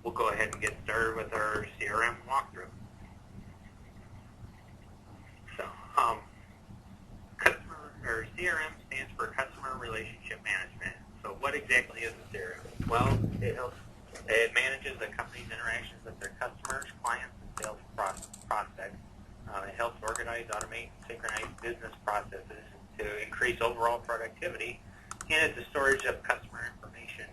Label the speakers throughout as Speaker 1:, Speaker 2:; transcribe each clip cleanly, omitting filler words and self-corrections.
Speaker 1: We'll go ahead and get started with our CRM walkthrough. So, CRM stands for Customer Relationship Management. So what exactly is a CRM? Well, it manages a company's interactions with their customers, clients, and sales prospects. It helps organize, automate, and synchronize business processes to increase overall productivity, and it's a storage of customer information,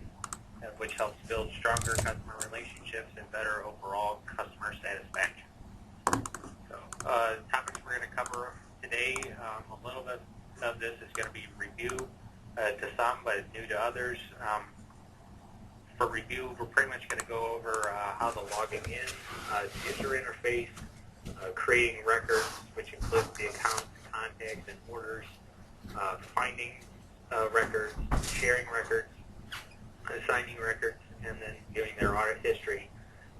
Speaker 1: which helps build stronger customer relationships and better overall customer satisfaction. So, topics we're going to cover today, a little bit of this is going to be review to some, but new to others. For review, we're pretty much going to go over how the logging in, user interface, creating records, which includes the accounts, contacts, and orders, finding records, sharing records, assigning records, and then doing their audit history.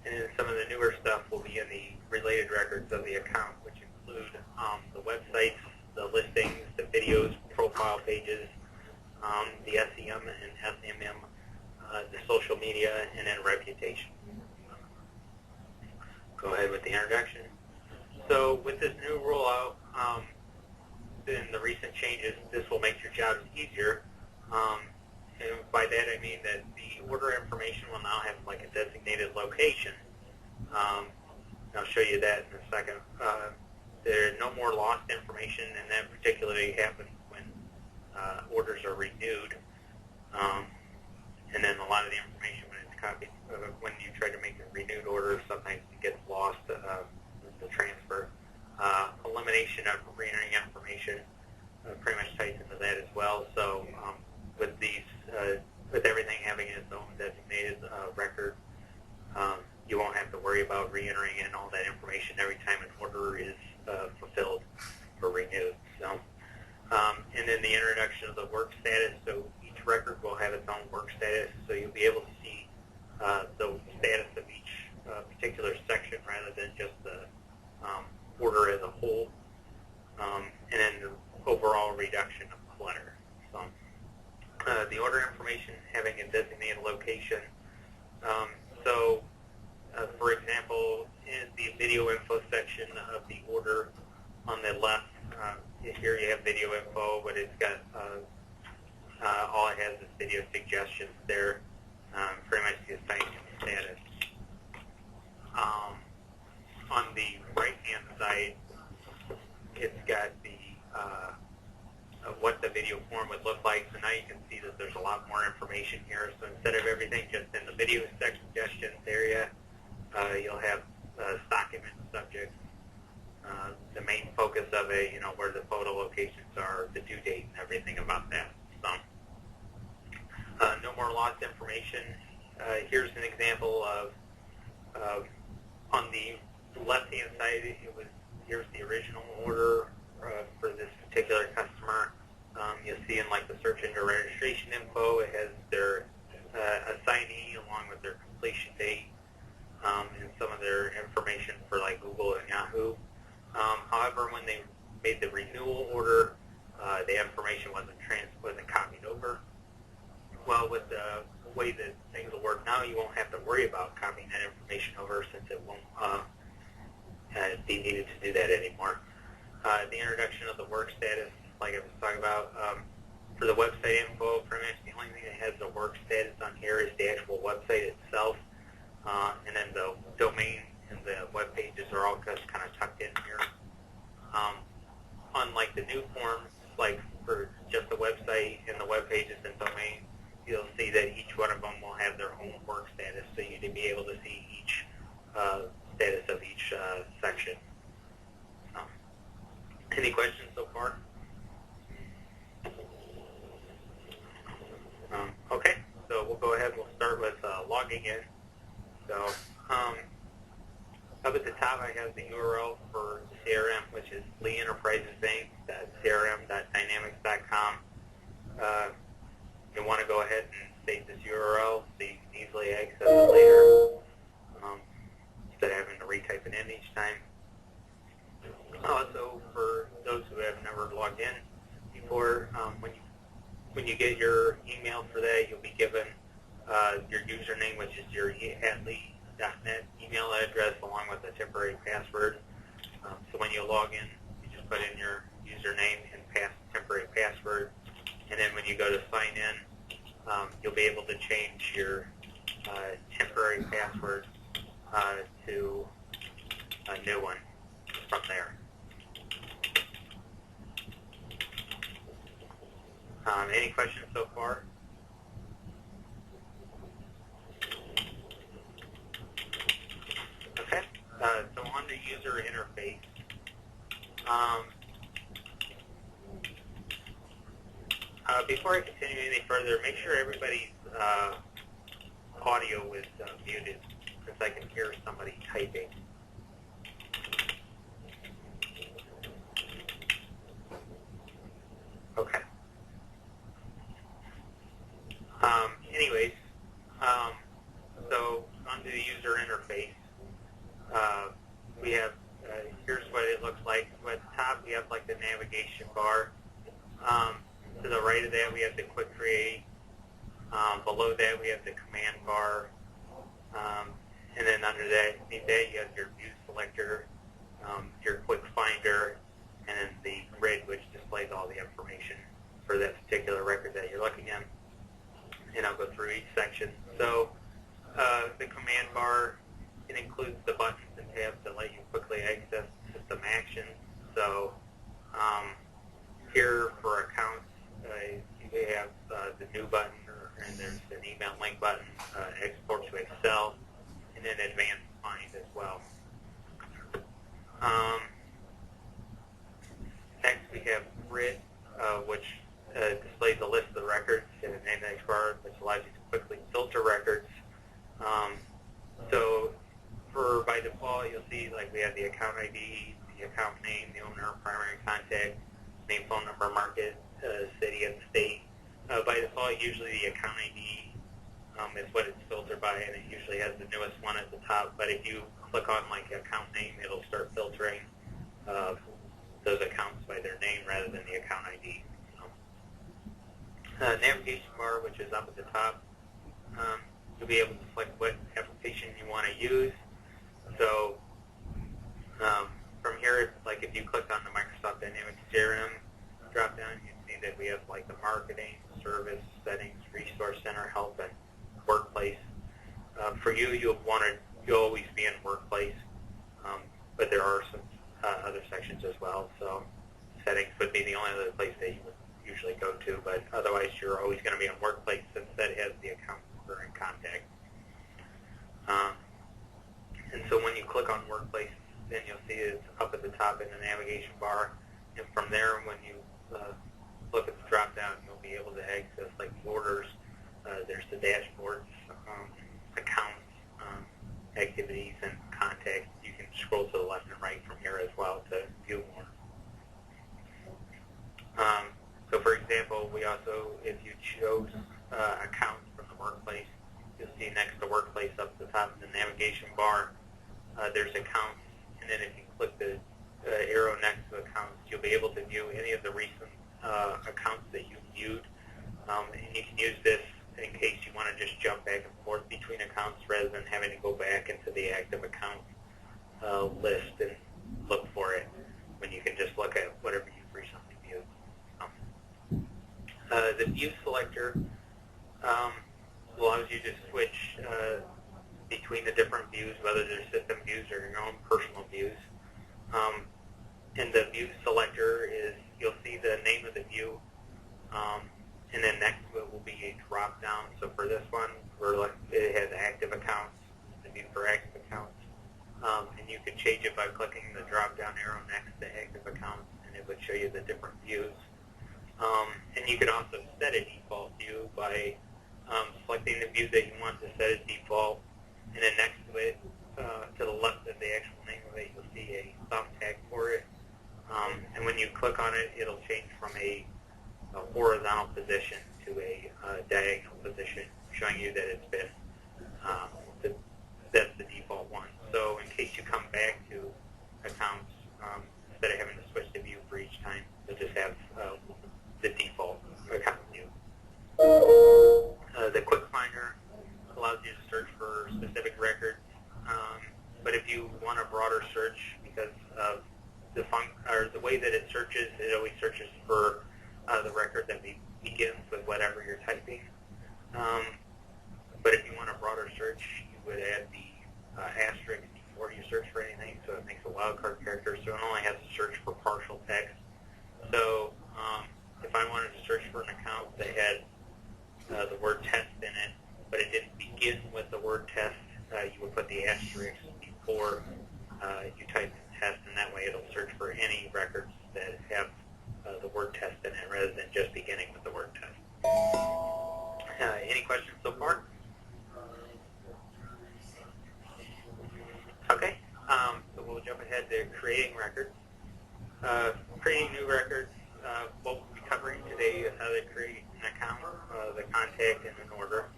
Speaker 1: And then some of the newer stuff will be in the related records of the account, which include the websites, the listings, the videos, profile pages, the SEM and SMM, the social media, and then reputation. Go ahead with the introduction. So with this new rollout and the recent changes, this will make your jobs easier. And by that I mean that the order information will now have like a designated location. I'll show you that in a second. There are no more lost information, and that particularly happens when orders are renewed. And then a lot of the information when it's copied, when you try to make a renewed order, sometimes it gets lost, the transfer. Elimination of re-entering information pretty much ties into that as well. So with these, with everything having its own designated record, you won't have to worry about re-entering in all that information every time an order is fulfilled or renewed. So, and then the introduction of the work status. So each record will have its own work status, so you'll be able to see the status of each particular section rather than just the order as a whole, and then the overall reduction of clutter. So, the order information having a designated location. For example, in the video info section of the order on the left, here you have video info, but it's got all it has is video suggestions there, pretty much the assignment status. On the right-hand side, it's got the what the video form would look like. So now you can see that there's a lot more information here. So instead of everything just in the video suggestions area, you'll have stock image subjects, the main focus of it, you know, where the photo locations are, the due date, and everything about that. So, no more lost information. Here's an example of on the left-hand side, here's the original order for this particular customer. You'll see in like the search engine registration info, it has their assignee along with their completion date, and some of their information for like Google and Yahoo. However, when they made the renewal order, the information wasn't copied over. Well, with the way that things will work now, you won't have to worry about copying that information over, since it won't be needed to do that anymore. The introduction of the work status, like I was talking about, for the website info, pretty much the only thing that has the work status on here is the actual website itself, and then the domain and the web pages are all just kind of tucked in here. Unlike the new forms, like for just the website and the web pages and domain, you'll see that each one of them will have their own work status, so you'd be able to see each status of each section. Any questions so far? Okay, so we'll go ahead. We'll start with logging in. So up at the top, I have the URL for CRM, which is leeenterprisesinc.crm.dynamics.com. You want to go ahead and save this URL so you can easily access it later, instead of having to retype it in each time. Also, for those who have never logged in before, when you get your email for that, you'll be given your username, which is your @lee.net email address, along with a temporary password. So when you log in, you just put in your username and temporary password, and then when you go to sign in, you'll be able to change your temporary password to a new one from there. Any questions so far? Okay, so on the user interface, before I continue any further, make sure everybody's audio is muted, since I can hear somebody typing. Okay. Anyways, so onto the user interface, we have, here's what it looks like. So at the top, we have like the navigation bar. To the right of that, we have the quick create. Below that, we have the command bar. And then under that, you have your view selector, your quick finder, and then the grid, which displays all the information for that particular record that you're looking at. And I'll go through each section. So the command bar, it includes the buttons and tabs that let you quickly access system actions. So here for accounts, you have the new button, and there's an email link button, export to Excel, and then advanced find as well. Next we have grid, which displays a list of the records in an index bar, which allows you to quickly filter records. So by default, you'll see like we have the account ID, the account name, the owner, primary contact, name, phone number, market, city, and state. By default, usually the account ID is what it's filtered by, and it usually has the newest one at the top. But if you click on like account name, it'll start filtering those accounts by their name rather than the account ID. Navigation bar, which is up at the top, you'll be able to select what application you want to use. So from here, like if you click on the Microsoft Dynamics CRM drop-down, you can see that we have like the marketing, service, settings, resource center, help, and workplace. For you, you'll always be in workplace, but there are some other sections as well. So settings would be the only other place that you would usually go to, but otherwise you're always going to be in workplace since that has the account number and contact. And so when you click on workplace, then you'll see it's up at the top in the navigation bar, and from there, when you look at the drop-down, you'll be able to access like orders. There's the dashboards, accounts, activities, and contacts. You can scroll to the left and right from here as well to view more. So for example, we also, if you chose accounts from the workplace, you'll see next to workplace up at the top of the navigation bar, there's accounts, and then if you click the arrow next to accounts, you'll be able to view any of the recent accounts that you've viewed, and you can use this in case you want to just jump back and forth between accounts rather than having to go back into the active account list and look for it when you can just look at whatever you've recently viewed. The view selector allows you to switch between the different views, whether they're system views or your own personal views. And the view selector is, you'll see the name of the view, and then next to it will be a drop-down. So for this one, it has active accounts, the view for active accounts. And you can change it by clicking the drop-down arrow next to active accounts, and it would show you the different views. And you can also set a default view by selecting the view that you want to set as default, and then next to it, to the left of the actual name of it, you'll see a thumbtack for it. And when you click on it, it'll change from a horizontal position to a diagonal position, showing you that it's been, that's the default one. So in case you come back to accounts, instead of having to switch the view for each time, you'll just have the default account view. The quick finder allows you to search for specific records. But if you want a broader search, because of the way that it searches, it always searches for the record that begins with whatever you're typing. But if you want a broader search, you would add the asterisk before you search for anything, so it makes a wildcard character, so it only has to search for partial text. So if I wanted to search for an account that had the word test in it, but it didn't begin with the word test, you would put the asterisk before you type in test, and that way it'll search for any records that have the word test in it rather than just beginning with the word test. Any questions so far? Okay, so we'll jump ahead to creating records. Creating new records, what we'll be covering today is how to create an account, the contact, and an order.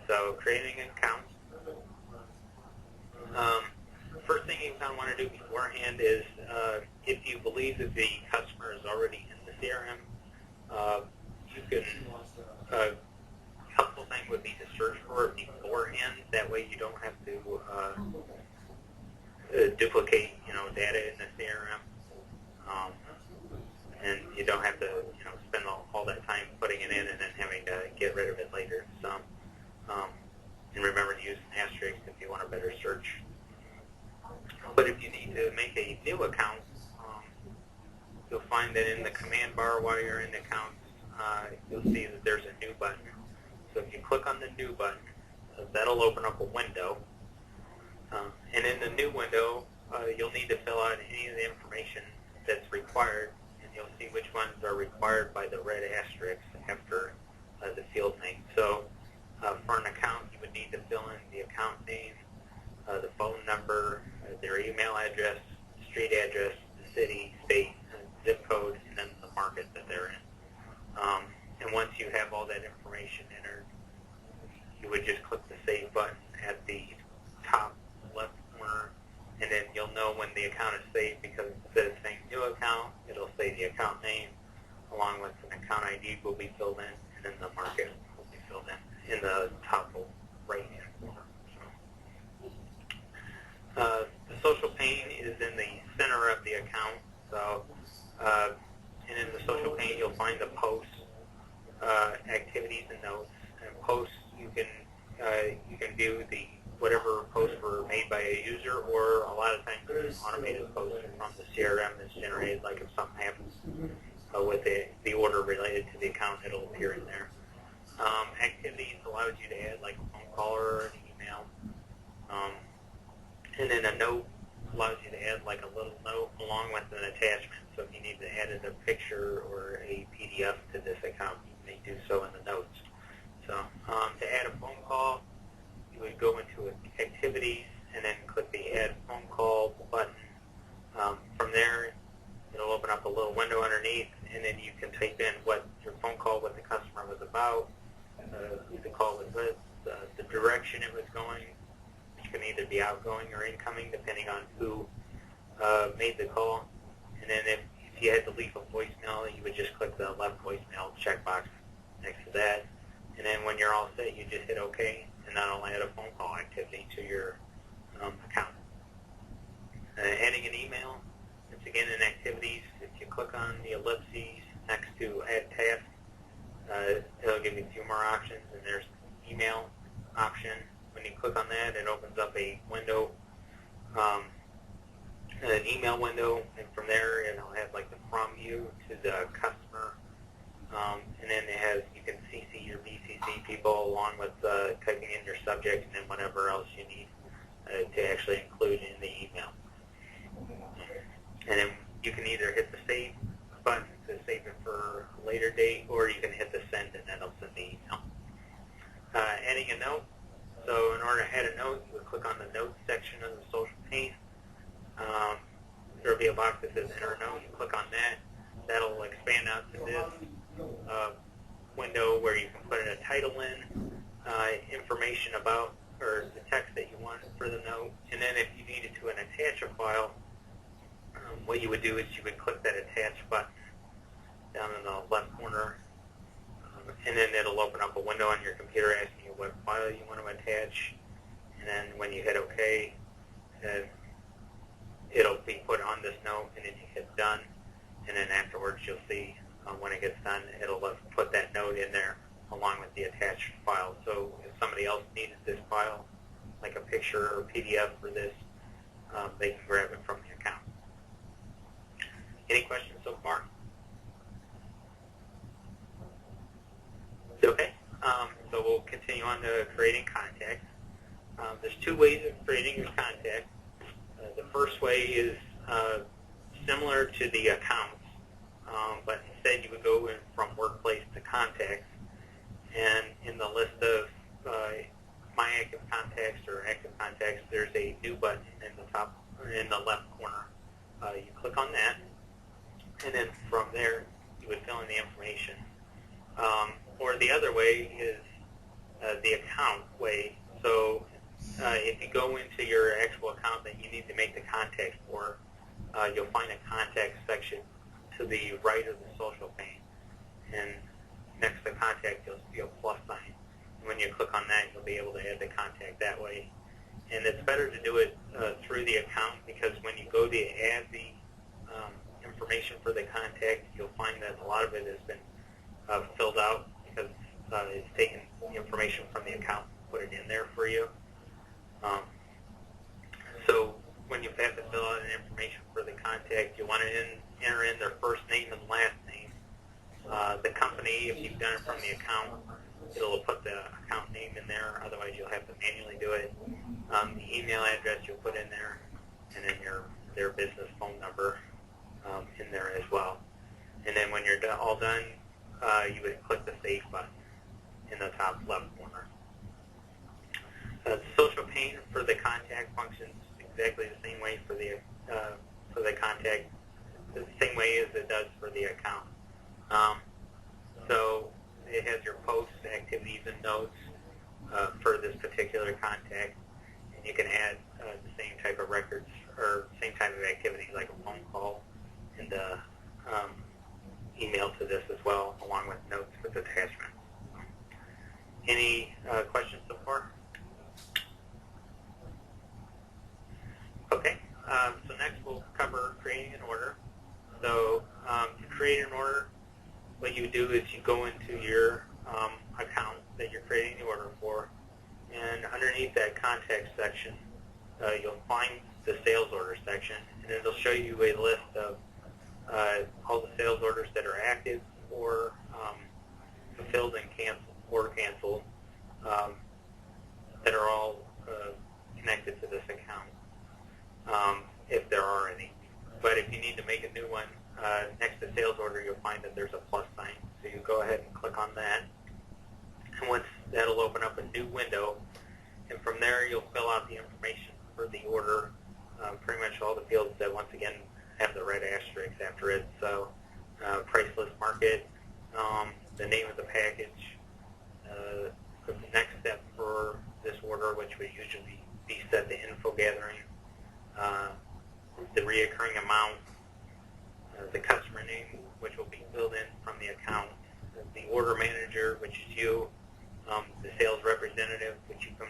Speaker 1: So creating an account. First thing you kind of want to do beforehand is, if you believe that the customer is already in the CRM, you can, a helpful thing would be to search for it beforehand. That way you don't have to duplicate, data in the CRM, and you don't have to, spend all that time putting it in and then having to get rid of it later. So, and remember to use an asterisk if you want a better search. But if you need to make a new account, you'll find that in the command bar while you're in the account, you'll see that there's a new button. So if you click on the new button, that'll open up a window. And in the new window, you'll need to fill out any of the information that's required, and you'll see which ones are required by the red asterisk after the field name. So for an account, you would need to fill in the account name, the phone number, their email address, street address, the city, state, zip code, and then the market that they're in. And once you have all that information entered, you would just click the Save button at the top left corner, and then you'll know when the account is saved, because instead of saying new account, it'll say the account name, along with an account ID will be filled in, and then the market will be filled in the top right-hand corner. The social pane is in the center of the account. So, and in the social pane, you'll find the posts, activities, and notes. And posts, you can view whatever posts were made by a user, or a lot of times there's automated posts from the CRM that's generated. Like if something happens with the order related to the account, it'll appear in there. Activities allows you to add like a phone call or an email. And then a note allows you to add like a little note along with an attachment. So if you need to add a picture or a PDF to this account, you may do so in the notes. So to add a phone call, you would go into Activities and then click the Add Phone Call button. From there, it'll open up a little window underneath, and then you can type in what your phone call with the customer was about, who the call was with, the direction it was going. It can either be outgoing or incoming, depending on who made the call. And then if you had to leave a voicemail, you would just click the left voicemail checkbox next to that. And then when you're all set, you just hit OK, and that'll add a phone call activity to your account. Adding an email, it's again in Activities. If you click on the ellipses next to Add Task, it'll give you a few more options, and there's email option. When you click on that, it opens up a window, an email window, and from there it'll have like the from you to the customer, and then it has, you can CC your BCC people along with typing in your subject and then whatever else you need to actually include in the email. And then you can either hit the Save button to save it for a later date, or you can hit the Send and that'll send the email. Adding a note. So in order to add a note, you would click on the Notes section of the social pane. There will be a box that says Enter a Note. You click on that. That'll expand out to this window where you can put in a title in, information about, or the text that you want for the note. And then if you needed to attach a file, what you would do is you would click that Attach button down in the left corner, and then it'll open up a window on your computer asking you what file you want to attach, and then when you hit OK, it'll be put on this note, and then you hit done, and then afterwards you'll see when it gets done, it'll put that note in there along with the attached file. So if somebody else needs this file, like a picture or PDF for this, they can grab it from the account. Any questions so far? Okay, so we'll continue on to creating contacts. There's two ways of creating your contact. The first way is similar to the accounts, but instead you would go in from workplace to contacts, and in the list of My Active Contacts or Active Contacts, there's a new button in the top, in the left corner. You click on that, and then from there you would fill in the information. Or the other way is the account way. So if you go into your actual account that you need to make the contact for, you'll find a contact section to the right of the social pane. And next to contact, you'll see a plus sign. And when you click on that, you'll be able to add the contact that way. And it's better to do it through the account, because when you go to add the information for the contact, you'll find that a lot of it has been filled out, because it's taken information from the account and put it in there for you. So when you have to fill out an information for the contact, you want to enter in their first name and last name. The company, if you've done it from the account, it'll put the account name in there. Otherwise, you'll have to manually do it. The email address you'll put in there, and then their business phone number in there as well. And then when you're all done, you would click the Save button in the top left corner. The social pane for the contact functions exactly the same way for the contact, the same way as it does for the account. So it has your posts, activities, and notes for this particular contact, and you can add the same type of records or same type of activity like a phone call and email to this as well, along with notes with attachments. Any questions so far? Okay, so next we'll cover creating an order. So to create an order, what you do is you go into your account that you're creating the order for, and underneath that contact section, you'll find the sales order section, and it'll show you a list of all the sales orders that are active or fulfilled and canceled that are all connected to this account, if there are any. But if you need to make a new one, next to sales order, you'll find that there's a plus sign. So you go ahead and click on that. And once that'll open up a new window, and from there you'll fill out the information for the order, pretty much all the fields that once again have the red asterisk after it. So price list market, the name of the package, the next step for this order, which would usually be set to info gathering, the reoccurring amount, the customer name, which will be filled in from the account, the order manager, which is you, the sales representative, which you can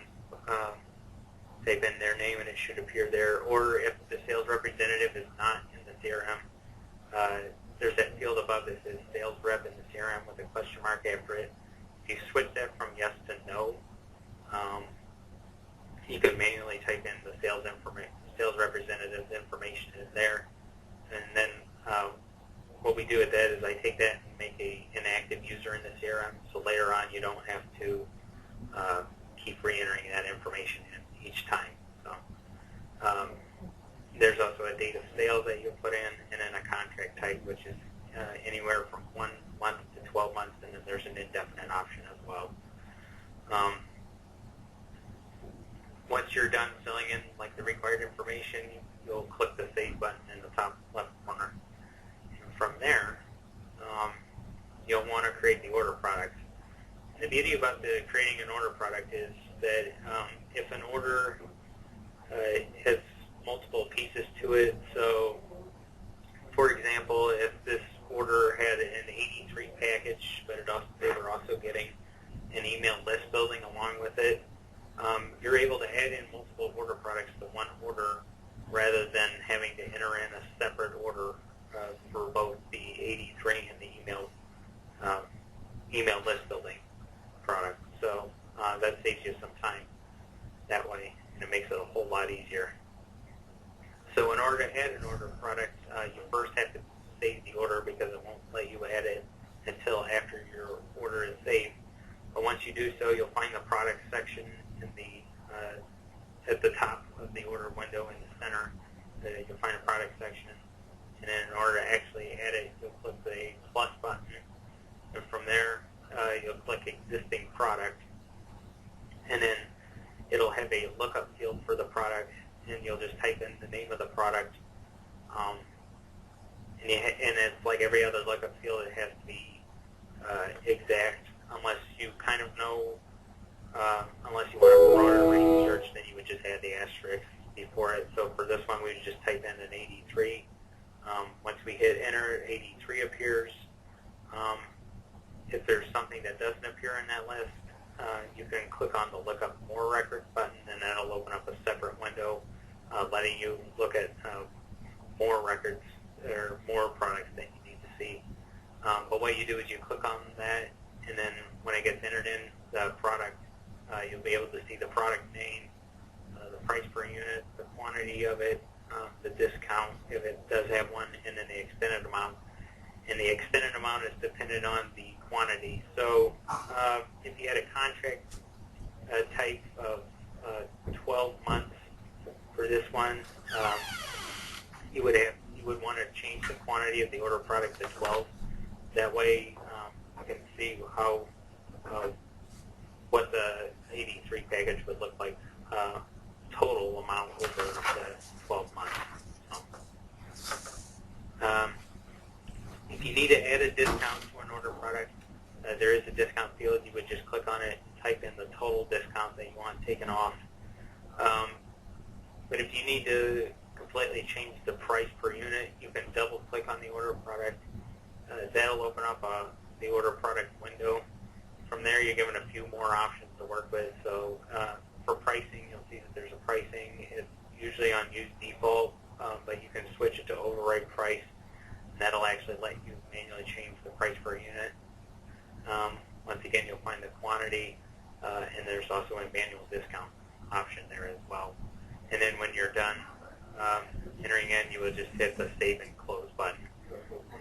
Speaker 1: type in their name and it should appear there, or if the sales representative is not in the CRM, there's that field above that says sales rep in the CRM with a question mark after it. If you switch that from yes to no, you can manually type in the sales representative's information in there, and then what we do with that is I take that and make an active user in the CRM, so later on you don't have to keep re-entering that information in each time. So there's also a date of sale that you'll put in, and then a contract type, which is anywhere from 1 month to 12 months, and then there's an indefinite option as well. Once you're done filling in like the required information, you'll click the Save button in the top left corner. And from there, you'll want to create the order product. And the beauty about creating an order product is that if an order has multiple pieces to it, so for example, if this order had an 83 package, but they were also getting an email list building along with one order rather than having to enter in a separate order for both the 83 and the email list building product. So that saves you some time that way, and it makes it a whole lot easier. So in order to add an order product, you first have to save the order because it won't let you add it until after your order is saved. But once you do so, you'll find the product section in the at the top of the order window in the center. You'll find a product section, and then in order to actually add it, you'll click the plus button, and from there you'll click existing product, and then it'll have a lookup field for the product, and you'll just type in the name of the product, and it's like every other lookup field. It has to be exact, unless you kind of know, unless you want a broader research, then you would just add the asterisk before it. So for this one, we would just type in an 83. Once we hit enter, 83 appears. If there's something that doesn't appear in that list, you can click on the Look Up More Records button, and that'll open up a separate window letting you look at more records or more products that you need to see. But what you do is you click on that, and then when it gets entered in the product, you'll be able to see the product name, the price per unit, the quantity of it, the discount if it does have one, and then the extended amount. And the extended amount is dependent on the quantity. So if you had a contract type of 12 months for this one, you would want to change the quantity of the order product to 12. That way you can see how what the 83 package would look like total amount over the 12 months. So, if you need to add a discount to an order product, there is a discount field. You would just click on it and type in the total discount that you want taken off. But if you need to completely change the price per unit, you can double click on the order product. That'll open up the order product window. From there, you're given a few more options to work with. So for pricing, you'll see that there's a pricing. It's usually on use default, but you can switch it to override price. That'll actually let you manually change the price per unit. Once again, you'll find the quantity, and there's also a manual discount option there as well. And then when you're done entering in, you will just hit the Save and Close button,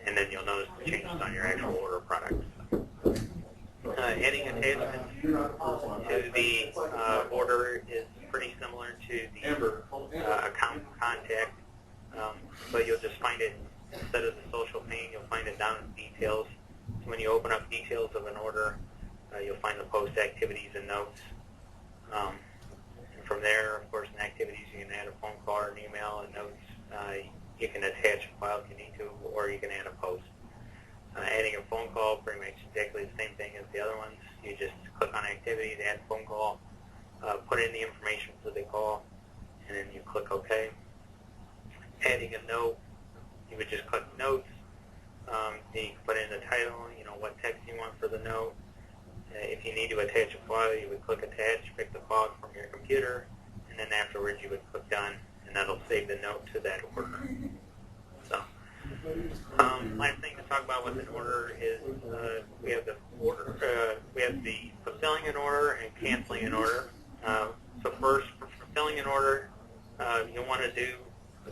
Speaker 1: and then you'll notice the changes on your actual order product. Adding attachments to the order is pretty similar to the account contact, but you'll just find it. Instead of the social pane, you'll find it down in details. So when you open up details of an order, you'll find the post activities and notes. And from there, of course, in activities, you can add a phone call or an email and notes. You can attach a file if you need to, or you can add a post. Adding a phone call, pretty much exactly the same thing as the other ones. You just click on activities, add phone call, put in the information for the call, and then you click OK. Adding a note, you would just click Notes. You can put in the title, what text you want for the note. If you need to attach a file, you would click Attach, pick the file from your computer, and then afterwards you would click Done, and that'll save the note to that order. So, last thing to talk about with an order is we have the fulfilling an order and canceling an order. So first, for fulfilling an order, you'll want to do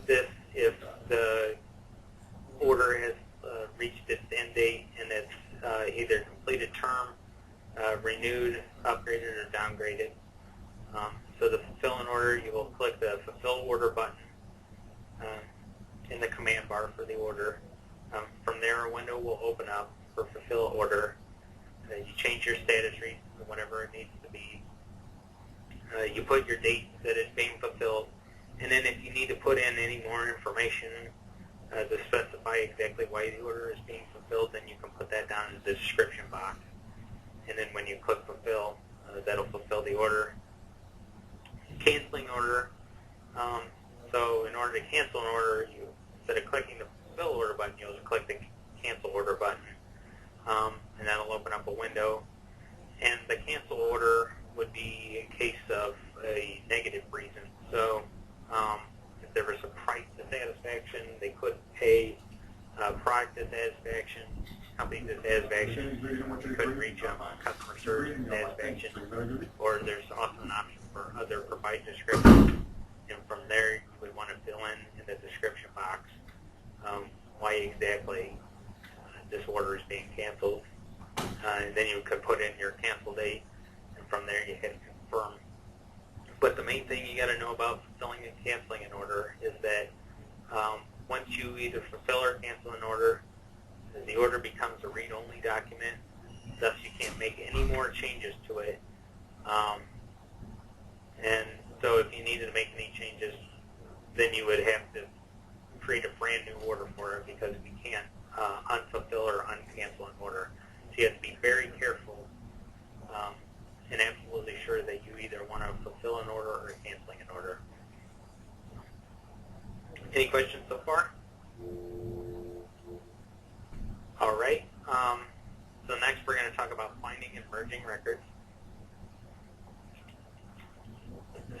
Speaker 1: this if the order has reached its end date and it's either completed term, renewed, upgraded, or downgraded. So to fulfill an order, you will click the Fulfill Order button in the command bar for the order. From there, a window will open up for Fulfill Order. You change your status reason to whatever it needs to be. You put your date that it's being fulfilled, and then if you need to put in any more information to specify exactly why the order is being fulfilled, then you can put that down in the description box. And then when you click Fulfill, that'll fulfill the order. Canceling order. So in order to cancel an order, instead of clicking the Fulfill Order button, you'll just click the Cancel Order button, and that'll open up a window. And the cancel order would be in case of a negative reason. So dissatisfaction, company dissatisfaction, you couldn't reach them, customer service dissatisfaction, or there's also an option for other provide descriptions. And from there, you would want to fill in the description box why exactly this order is being canceled. And then you could put in your cancel date, and from there you hit confirm. But the main thing you got to know about fulfilling and canceling an order is that once you either fulfill or cancel an order, the order becomes a read-only document. Thus, you can't make any more changes to it. And so if you needed to make any changes, then you would have to create a brand new order for it, because we can't unfulfill or uncancel an order. So you have to be very careful and absolutely sure that you either want to fulfill an order or canceling an order. Any questions so far? All right. So next we're going to talk about finding and merging records.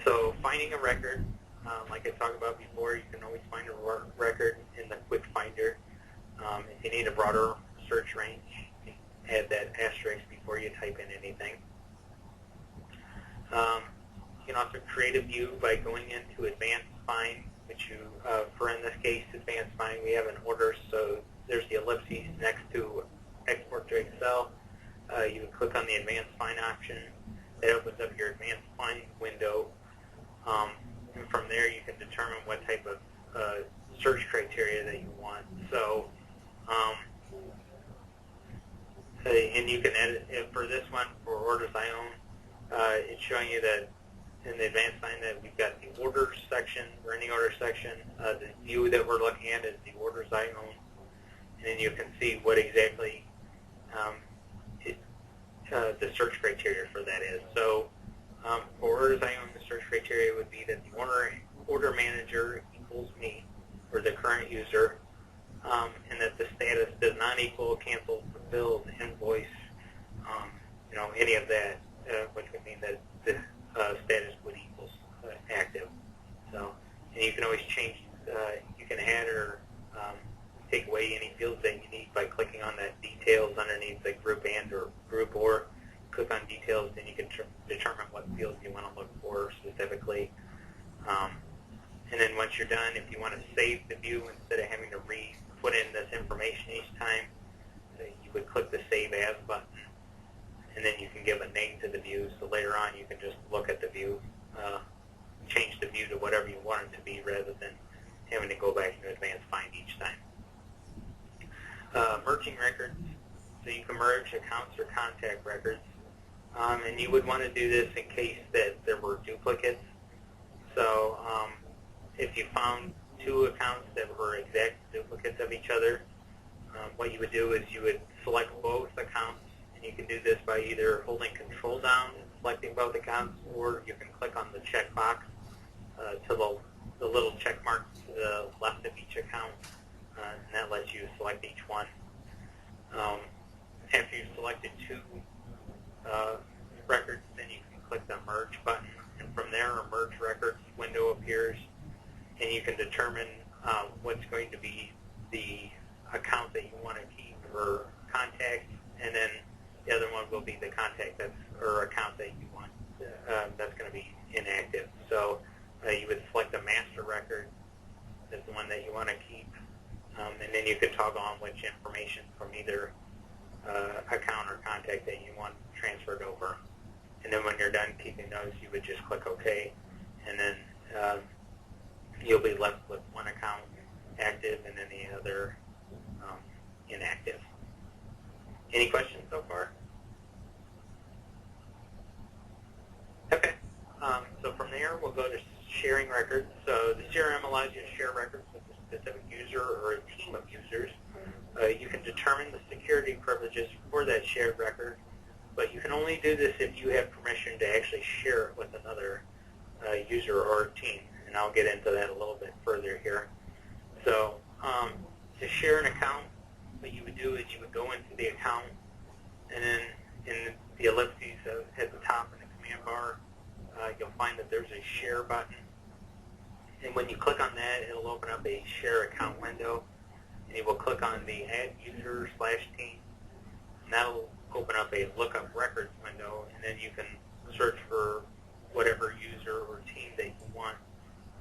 Speaker 1: So finding a record, like I talked about before, you can always find a record in the Quick Finder. If you need a broader search range, you can add that asterisk before you type in anything. You can also create a view by going into Advanced Find, which you, for in this case, Advanced Find, we have an order, so there's the ellipses next to Export to Excel. You would click on the Advanced Find option. It opens up your Advanced Find window. And from there, you can determine what type of search criteria that you want. So, and you can edit it for this one, for orders I own. It's showing you that in the Advanced Find that we've got the orders section, or in the order section. The view that we're looking at is the orders I own. And then you can see what exactly the search criteria for that is. So for orders I own, the search criteria would be that the order manager equals me, or the current user, and that the status does not equal canceled, fulfilled, invoice, any of that, which would mean that the status would equal active. So, and you can always change, you can add or take away any fields that you need by clicking on that details underneath the group and or group or. Click on details, then you can determine what fields you want to look for specifically. And then once you're done, if you want to save the view instead of having to put in this information each time, you would click the Save As button, and then you can give a name to the view. So later on, you can just look at the view, change the view to whatever you want it to be, rather than having to go back into Advanced Find each time. Merging records. So you can merge accounts or contact records. And you would want to do this in case that there were duplicates. So if you found two accounts that were exact duplicates of each other, what you would do is you would select both accounts, and you can do this by either holding Control down and selecting both accounts, or you can click on the checkbox to the little check mark to the left of each account, and that lets you select each one. After you've selected two records, then you can click the Merge button, and from there a Merge Records window appears, and you can determine what's going to be the account that you want to keep or contact, and then the other one will be the contact or account that you want that's going to be inactive. So you would select the Master Record as the one that you want to keep, and then you can toggle on which information from either account or contact that you want transferred over. And then when you're done keeping those, you would just click OK, and then you'll be left with one account active and then the other inactive. Any questions so far? Okay. So from there, we'll go to sharing records. So the CRM allows you to share records with a specific user or a team of users. You can determine the security privileges for that shared record, but you can only do this if you have permission to actually share it with another user or team, and I'll get into that a little bit further here. So to share an account, what you would do is you would go into the account, and then in the ellipses at the top in the command bar, you'll find that there's a share button, and when you click on that, it'll open up a share account window. and you will click on the Add User / Team, and that will open up a Lookup Records window, and then you can search for whatever user or team that you want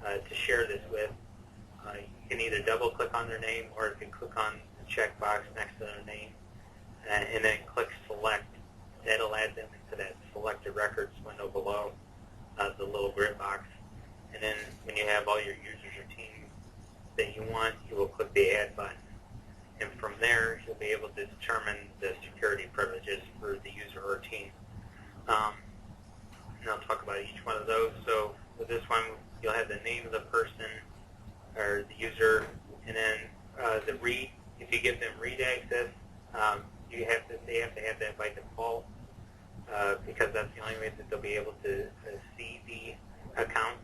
Speaker 1: to share this with. You can either double click on their name, or if you click on the checkbox next to their name and then click Select, that'll add them into that Selected Records window below the little grid box. And then when you have all your users or teams that you want, you will click the Add button. And from there, you'll be able to determine the security privileges for the user or team. And I'll talk about each one of those. So with this one, you'll have the name of the person or the user, and then the read. If you give them read access, they have to have that by default because that's the only way that they'll be able to see the account.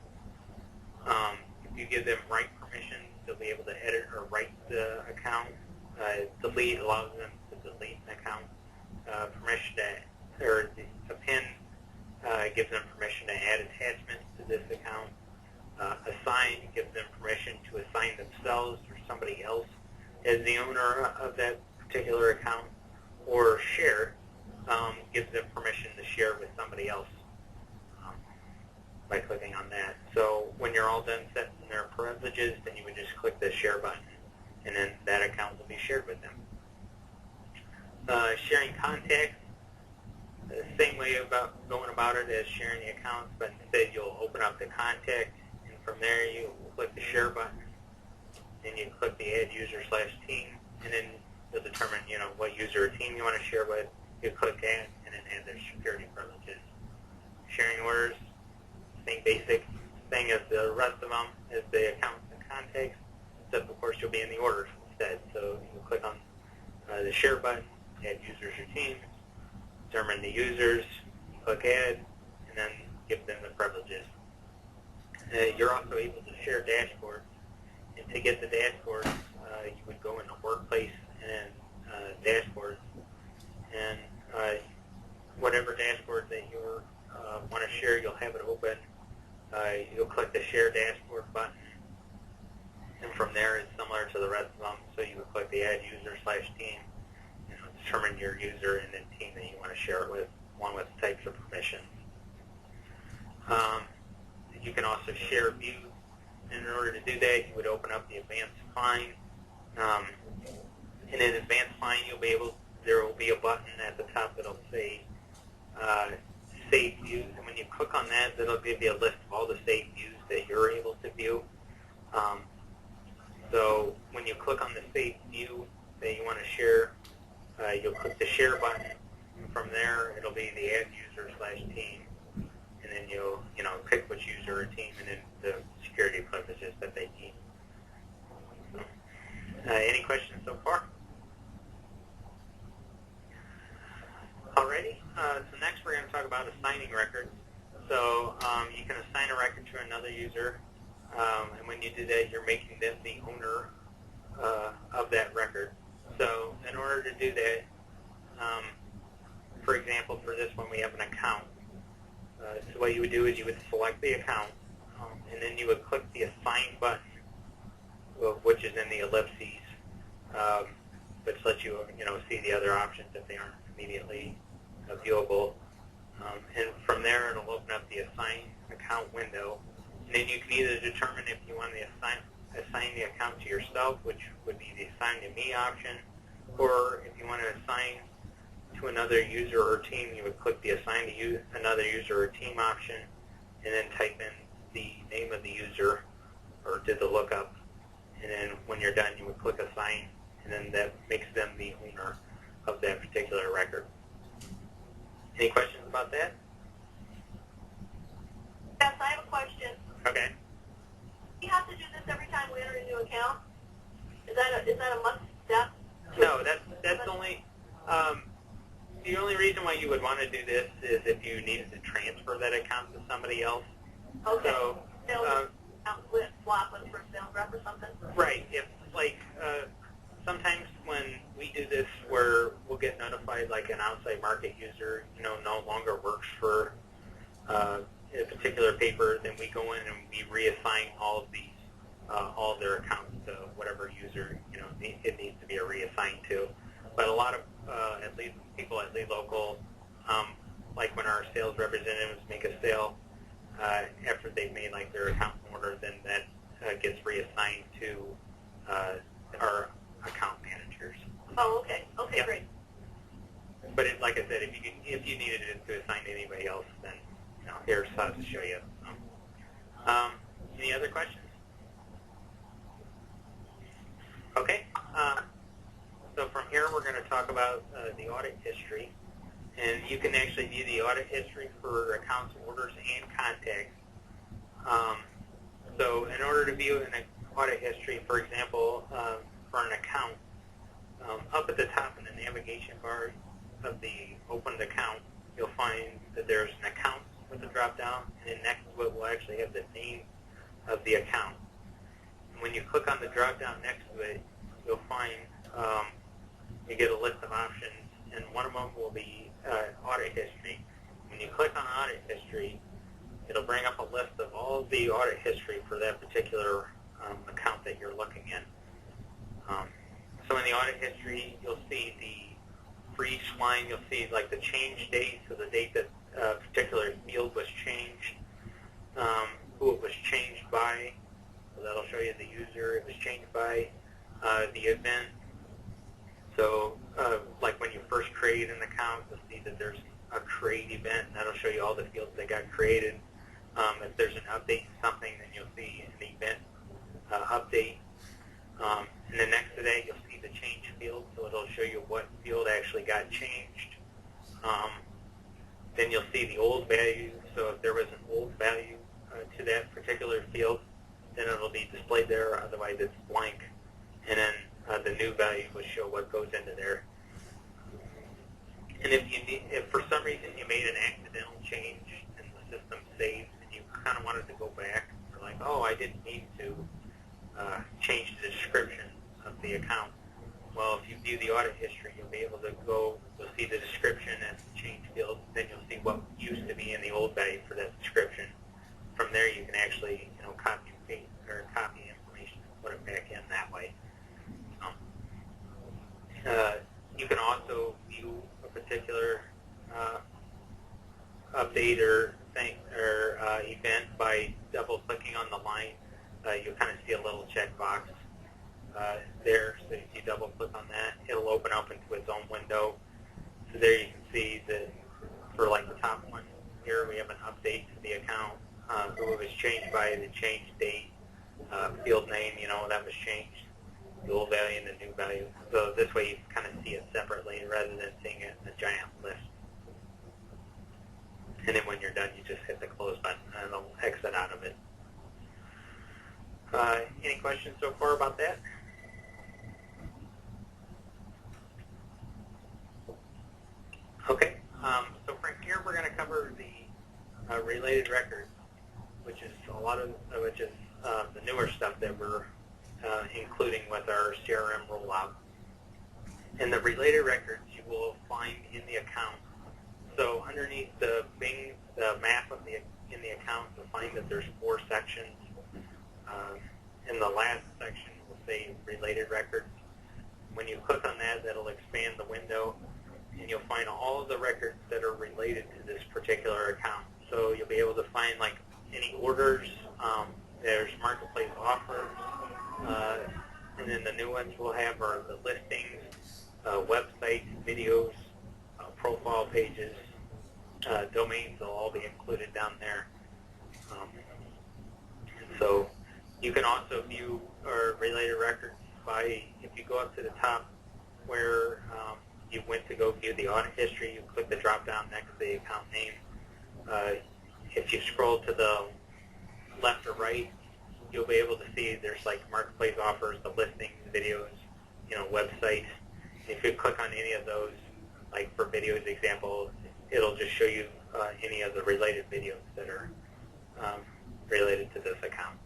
Speaker 1: If you give them write permission, they'll be able to edit or write the account. Delete allows them to delete an account. Permission to, or a PIN gives them permission to add attachments to this account. Assign gives them permission to assign themselves or somebody else as the owner of that particular account. Or share gives them permission to share with somebody else by clicking on that. So when you're all done setting their privileges, then you would just click the share button, and then that account will be shared with them. Sharing contacts, the same way about going about it as sharing the accounts, but instead you'll open up the contact, and from there you click the share button, and you click the Add User / Team, and then you'll determine what user or team you want to share with. You click Add, and then add their security privileges. Sharing orders, same basic thing as the rest of them, as the accounts and contacts, except of course you'll be in the orders instead. So you click on the share button, add users or teams, determine the users, click Add, and then give them the privileges. You're also able to share dashboards, and to get the dashboards, you would go into Workplace and Dashboards, and whatever dashboard that you want to share, you'll have it open. You'll click the Share Dashboard button, and from there it's similar to the rest of them. So you would click the Add User / Team, determine your user and then team that you want to share it with, one with types of permissions. You can also share views, and in order to do that, you would open up the Advanced Find. And in Advanced Find, there will be a button at the top that'll say Save Views, and when you click on that, that'll give you a list of all the saved views that you're able to view. So when you click on the saved view that you want to share, you'll click the Share button, and from there it'll be the Add User / Team, and then you'll pick which user or team and then the security privileges that they need. So, any questions so far? Alrighty, so next we're going to talk about assigning records. So you can assign a record to another user, and when you do that, you're making them the owner of that record. So in order to do that, for example, for this one we have an account. So what you would do is you would select the account, and then you would click the Assign button, which is in the ellipses, which lets you see the other options if they aren't immediately viewable. And from there, it'll open up the Assign Account window. And then you can either determine if you want to assign the account to yourself, which would be the Assign to Me option, or if you want to assign to another user or team, you would click the Assign to Another User or Team option, and then type in the name of the user or do the lookup. And then when you're done, you would click Assign, and then that makes them the owner of that particular record. Any questions about that?
Speaker 2: Yes, I have a question.
Speaker 1: Okay.
Speaker 2: Do you have to do this every time we enter a new account? Is that a must step?
Speaker 1: No, that's only the only reason why you would want to do this is if you needed to transfer that account to somebody else.
Speaker 2: Okay.
Speaker 1: So,
Speaker 2: swap with for a sales rep or something?
Speaker 1: Right. If sometimes when we do this, where we'll get notified like an outside market user, no longer works for a particular paper, then we go in and we reassign all of these all their accounts to whatever user it needs to be reassigned to. But a lot of at least people at Lead Local, like when our sales representatives make a sale, after they've made like their account order, then that gets reassigned to our account managers.
Speaker 2: Oh, okay. Okay,
Speaker 1: Yep.
Speaker 2: great.
Speaker 1: But like I said, if you needed it to assign to anybody else, then here's how to show you. Any other questions? Okay. So from here, we're going to talk about the audit history. And you can actually view the audit history for accounts, orders, and contacts. So in order to view an audit history, for example, for an account, up at the top in the navigation bar of the opened account, you'll find that there's an account with a drop-down, and then next to it will actually have the name of the account. And when you click on the drop-down next to it, you'll find you get a list of options, and one of them will be audit history. When you click on audit history, it'll bring up a list of all of the audit history for that particular account that you're looking at. So in the audit history, you'll see for each line, you'll see like the change date, so the date that a particular field was changed, who it was changed by, so that'll show you the user it was changed by, the event. So like when you first create an account, you'll see that there's a create event, and that'll show you all the fields that got created. If there's an update to something, then you'll see an event update. And then next to that, you'll see the change field, so it'll show you what field actually got changed. Then you'll see the old value, so if there was an old value to that particular field, then it'll be displayed there, otherwise it's blank. And then the new value will show what goes into there. And if for some reason you made an accidental change and the system saves, and you kind of wanted to go back, you're like, oh, I didn't mean to change the description of the account. Well, if you view the audit history, you'll be able to you'll see the description as the change field, then you'll see what used to be in the old value for that description. From there, you can actually copy and paste or copy information and put it back in that way. You can also view a particular update or thing or event by double-clicking on the line. You'll kind of see a little checkbox there. So if you double-click on that, it'll open up into its own window. So there you can see that for like the top one here, we have an update to the account, who it was changed by, the change date, field name, that was changed, the old value and the new value. So this way you can kind of see it separately rather than seeing it in a giant list. And then when you're done, you just hit the close button and it'll exit out of it. Any questions so far about that? Okay, so from here we're going to cover the related records, which is the newer stuff that we're including with our CRM rollout. And the related records you will find in the account. So underneath the map of in the account, you'll find that there's 4 sections. In the last section, we'll say related records. When you click on that, that'll expand the window, and you'll find all of the records that are related to this particular account. So you'll be able to find like any orders. There's marketplace offers, and then the new ones we'll have are the listings, websites, videos, profile pages, domains will all be included down there. And so you can also view our related records by, if you go up to the top where you went to go view the audit history, you click the drop down next to the account name. If you scroll to the left or right, you'll be able to see there's like marketplace offers, the listings, videos, websites. If you click on any of those, like for videos example, it'll just show you any of the related videos that are related to this account.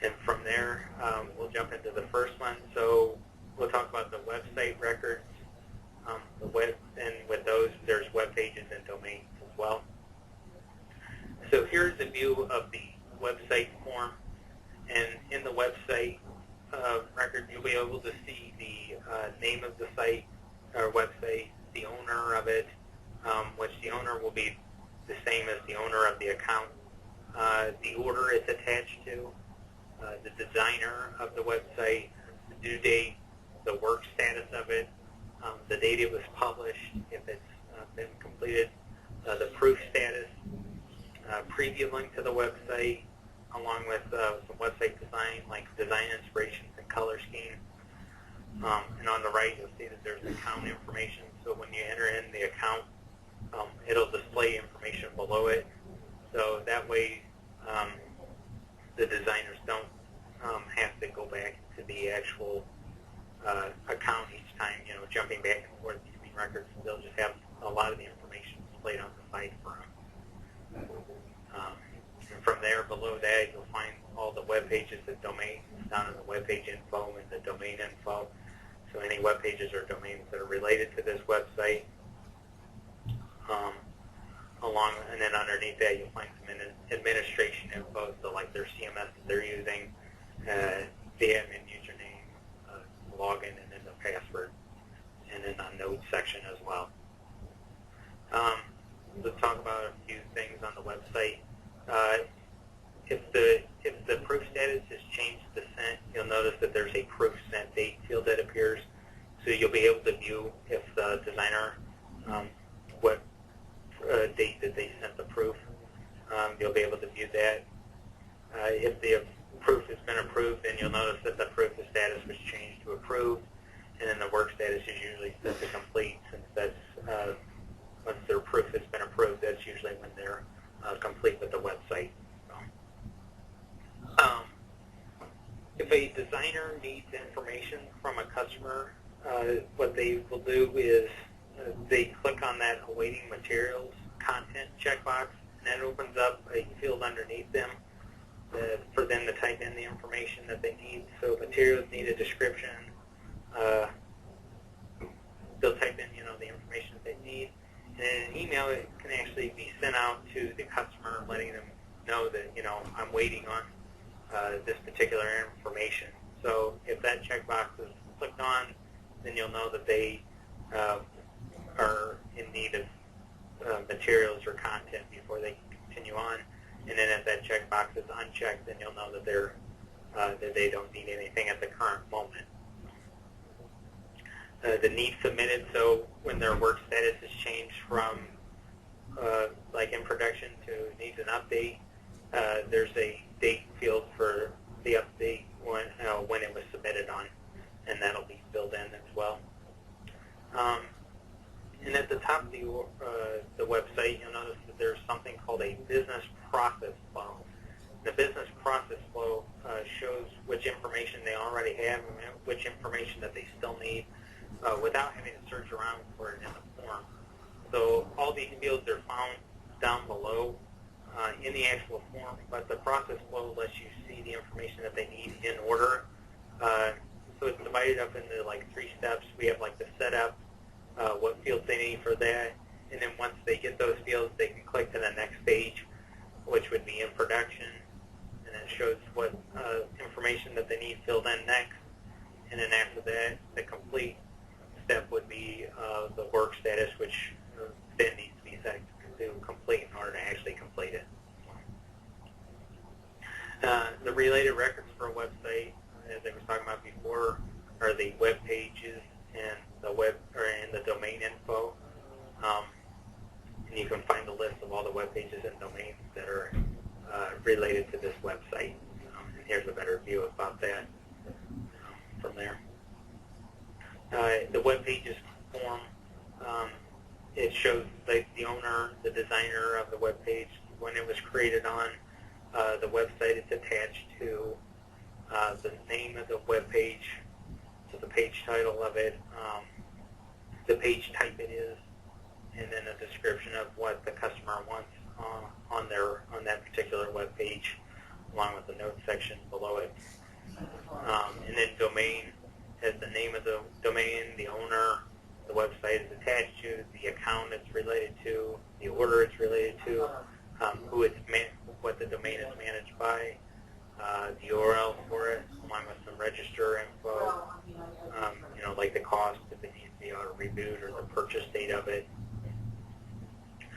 Speaker 1: And from there, we'll jump into the first one. So we'll talk about the website records. And with those, there's web pages and domains as well. So here's the view of the website form. And able to see the name of the site or website, the owner of it, which the owner will be the same as the owner of the account, the order it's attached to, the designer of the website, the due date, the work status of it, the date it was published, if it's been completed, the proof status, preview link to the website, along with some website design, like design inspirations and color scheme. And on the right, you'll see that there's account information. So when you enter in the account, it'll display information below it. So that way, the designers don't have to go back to the actual account each time, jumping back and forth between records. They'll just have a lot of the information displayed on the site for them. And from there, below that, you'll find all the web pages and domains down in the web page info and the domain info. So any web pages or domains that are related to this website. And then underneath that, you'll find some administration info, so like their CMS that they're using, the admin username, login, and then the password, and then a notes section as well. Let's talk about a few things on the website. If the proof status has changed to sent, you'll notice that there's a proof sent date field that appears. So you'll be able to view if the designer, what date that they sent the proof. You'll be able to view that. If the proof has been approved, then you'll notice that the proof of status was changed to approved, and then the work status is usually set to complete, since that's once their proof has been approved, that's usually when they're complete with the website. If a designer needs information from a customer, what they will do is they click on that awaiting materials content checkbox, and that opens up a field underneath them for them to type in the information that they need. So materials need a description. They'll type in, the information that they need. And in an email, it can actually be sent out to the customer, letting them know that, I'm waiting on this particular information. So if that checkbox is clicked on, then you'll know that they are in need of materials or content before they can continue on. And then if that checkbox is unchecked, then you'll know that that they don't need anything at the current moment. The need submitted, so when their work status is changed from like in production to needs an update, there's a date field for the update when it was submitted on, and that'll be filled in as well. And at the top of the website, you'll notice that there's something called a business process flow. The business process flow shows which information they already have and which information that they still need without having to search around for it in the form. So all these fields are found down below in the actual form, but the process flow lets you see the information that they need in order. So it's divided up into like 3 steps. We have like the setup, what fields they need for that, and then once they get those fields, they can click to the next page, which would be in production, and it shows what information that they need filled in next. And then after that, the complete step would be the work status, which then needs to be set to complete in order to actually complete it. The related records for a website, as I was talking about before, are the web pages and the domain info. And you can find the list of all the web pages and domains that are related to this website. And here's a better view about that from there. The web pages form, it shows the owner, the designer of the web page, when it was created on the website. It's attached to the name of the web page, so the page title of it, the page type it is, and then a description of what the customer wants on that particular web page, along with the notes section below it. And then domain has the name of the domain, the owner, the website is attached to, the account it's related to, the order it's related to, what the domain is managed by, the URL for it, along with some register info, like the cost, if it needs to be auto reboot, or the purchase date of it.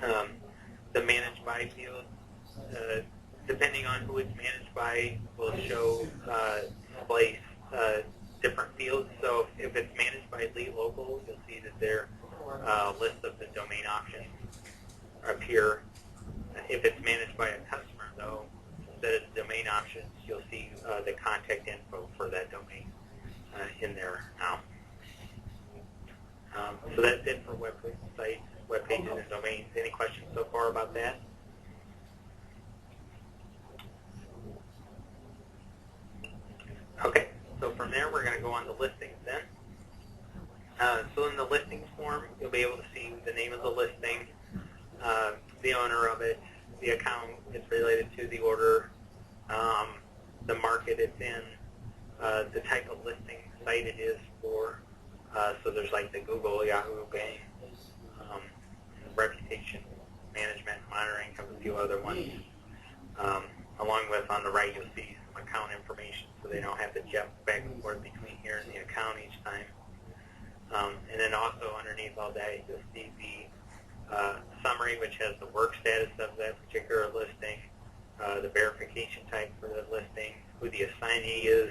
Speaker 1: The managed by field, depending on who it's managed by, will show displays different fields. So if it's managed by Elite Local, you'll see that their list of the domain options appear. If it's managed by a customer, though, instead of the domain options, you'll see the contact info for that domain in there now. So that's it for websites, web pages, and domains. Any questions so far about that? Okay, so from there we're going to go on to listings then. So in the listings form, you'll be able to see the name of the listing, the owner of it, the account it's related to, the order, the market it's in, the type of listing site it is for. So there's like the Google, Yahoo, Bing, reputation management, monitoring, have a few other ones. Along with, on the right, you'll see some account information, so they don't have to jump back and forth between here and the account each time. And then also underneath all that, you'll see the summary, which has the work status of that particular listing, the verification type for the listing, who the assignee is,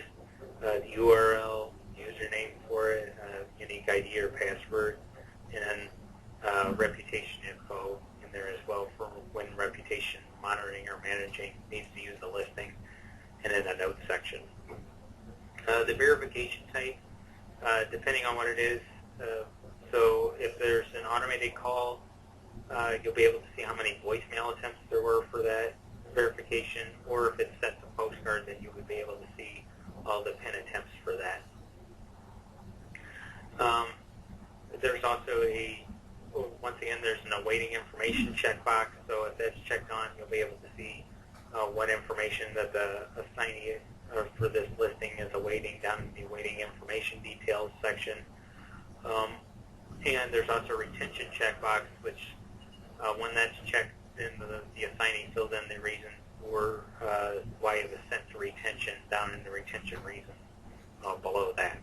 Speaker 1: the URL, username for it, unique ID or password, and then reputation info in there as well for when reputation monitoring or managing needs to use the listing, and then a notes section. The verification type, depending on what it is, so if there's an automated call, you'll be able to see how many voicemail attempts there were for that verification, or if it's set to postcard, then you would be able to see all the PIN attempts for that. There's also once again, there's an awaiting information checkbox, so if that's checked on, you'll be able to see what information that the assignee for this listing is awaiting down in the awaiting information details section. And there's also a retention checkbox, which when that's checked, then the assignee fills in the reason for why it was sent to retention down in the retention reason below that.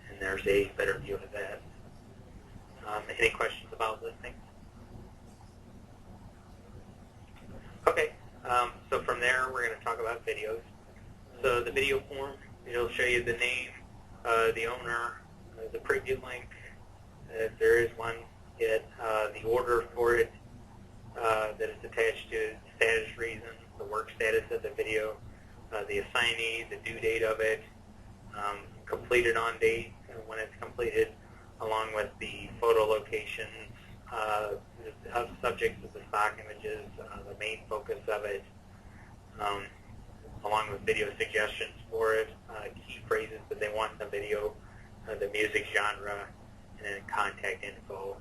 Speaker 1: And there's a better view of that. Any questions about listings? Okay, so from there we're going to talk about videos. So the video form, it'll show you the name, the owner, the preview link, if there is one, the order for it that is attached to status reason, the work status of the video, the assignee, the due date of it, completed on date when it's completed, along with the photo locations, the subjects of the stock images, the main focus of it, along with video suggestions for it, key phrases that they want in the video, the music genre, and then contact info